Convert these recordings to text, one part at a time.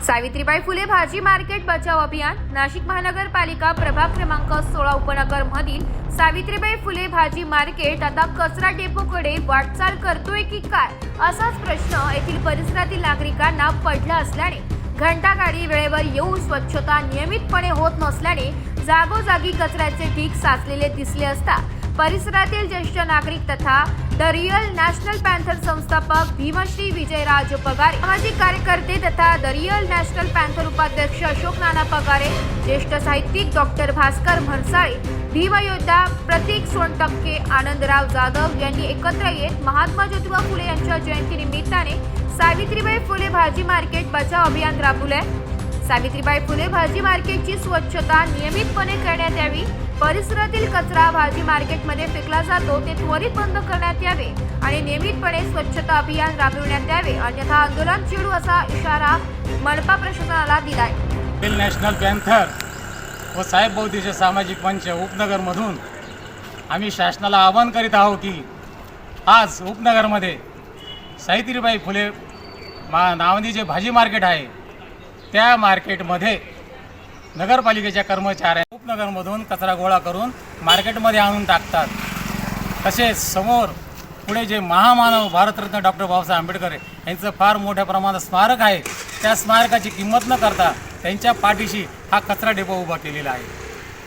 सावित्रीबाई फुले भाजी मार्केट बचाव अभियान नाशिक महानगरपालिका प्रभाग क्रमांक 16 उपनगर मधील सावित्रीबाई फुले भाजी मार्केट आता कचरा डेपोकडे वाटचाल करतोय की काय असाच प्रश्न येथील परिसरातील नागरिकांना पडला असल्याने घंटागाडी वेळेवर येऊन स्वच्छता नियमितपणे होत नसल्याने जागोजागी कचऱ्याचे ढीग साचलेले दिसले असता परिसरातील ज्येष्ठ नागरिक तथा द रियल नॅशनल पॅन्थर संस्थापक भीमश्री विजयराज पगारे, सामाजिक कार्यकर्ते तथा द रियल नॅशनल पॅन्थर उपाध्यक्ष अशोक नाना पगारे, ज्येष्ठ साहित्यिक डॉक्टर भास्कर म्हणसाळे, भीमयोद्धा प्रतीक सोनटक्के, आनंदराव जाधव यांनी एकत्र येत महात्मा ज्योतिबा फुले यांच्या जयंतीनिमित्ताने सावित्रीबाई फुले भाजी मार्केट बचाव अभियान राबवले। सावित्रीबाई फुले भाजी मार्केटची स्वच्छता नियमितपणे करण्यात यावी, परिसरातील कचरा भाजी मार्केटमध्ये फेकला जातो ते त्वरित बंद करण्यात यावे आणि नियमितपणे स्वच्छता अभियान राबविण्यात यावे, अन्यथा आंदोलन छेडू असा इशारा मनपा प्रशासनाला दिलाय। नॅशनल पॅन्थर व साहेब बौद्धीचे सामाजिक मंच उपनगरमधून आम्ही शासनाला आवाहन करीत आहोत की आज उपनगरमध्ये सावित्रीबाई फुले नावानी जे भाजी मार्केट आहे त्या मार्केटमध्ये नगरपालिकेच्या कर्मचाऱ्या उपनगरमधून कचरा गोळा करून मार्केटमध्ये आणून टाकतात। तसेच समोर पुढे जे महामानव भारतरत्न डॉक्टर बाबासाहेब आंबेडकर यांचं फार मोठ्या प्रमाणात स्मारक आहे, त्या स्मारकाची किंमत न करता त्यांच्या पाठीशी हा कचरा डेपो उभा केलेला आहे।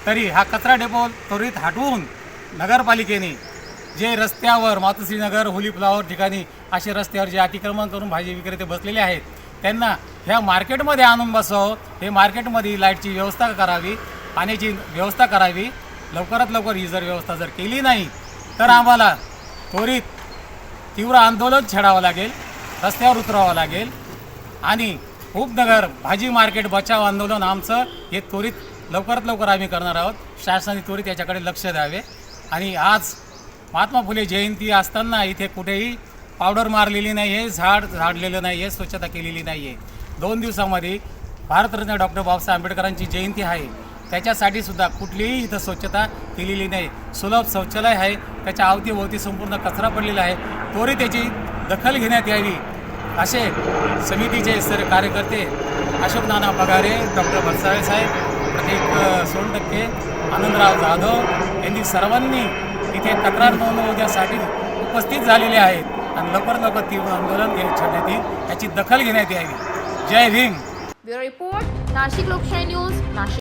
तरी हा कचरा डेपो त्वरित हटवून नगरपालिकेने जे रस्त्यावर मातोश्रीनगर, होली फ्लावर ठिकाणी असे रस्त्यावर जे अतिक्रमण करून भाजी विक्रेते बसलेले आहेत त्यांना ह्या मार्केटमध्ये आणून बसव, हे मार्केटमध्ये लाईटची व्यवस्था करावी, पाण्याची व्यवस्था करावी। लवकरात लवकर ही जर व्यवस्था जर केली नाही तर आम्हाला त्वरित तीव्र आंदोलन छेडावं लागेल, रस्त्यावर उतरावं लागेल आणि उपनगर भाजी मार्केट बचाव आंदोलन आमचं हे त्वरित लवकरात लवकर आम्ही करणार आहोत। शासनाने त्वरित याच्याकडे लक्ष द्यावे आणि आज महात्मा फुले जयंती असताना इथे कुठेही पावडर मारलेली नाही आहे, झाडलेलं नाही आहे, स्वच्छता केलेली नाही आहे। 2 दिवसामध्ये भारतरत्न डॉक्टर बाबासाहेब आंबेडकरांची जयंती आहे, त्याच्यासाठी सुद्धा कुठलीही इथं स्वच्छता केलेली नाही। सुलभ शौचालय आहे, त्याच्या अवतीभोवती संपूर्ण कचरा पडलेला आहे, त्वरित त्याची दखल घेण्यात यावी असे समितीचे सर्व कार्यकर्ते अशोक नाना पगारे, डॉक्टर भन्साळे साहेब, प्रतीक सोनटक्के, आनंदराव जाधव यांनी सर्वांनी इथे तक्रार नोंदवण्यासाठी उपस्थित झालेले आहेत आणि लवकर तीव्र आंदोलन छेडण्यात येईल, याची दखल घेण्यात यावी। जय भीम। ब्युरो रिपोर्ट, नाशिक लोकशाही न्यूज, नाशिक।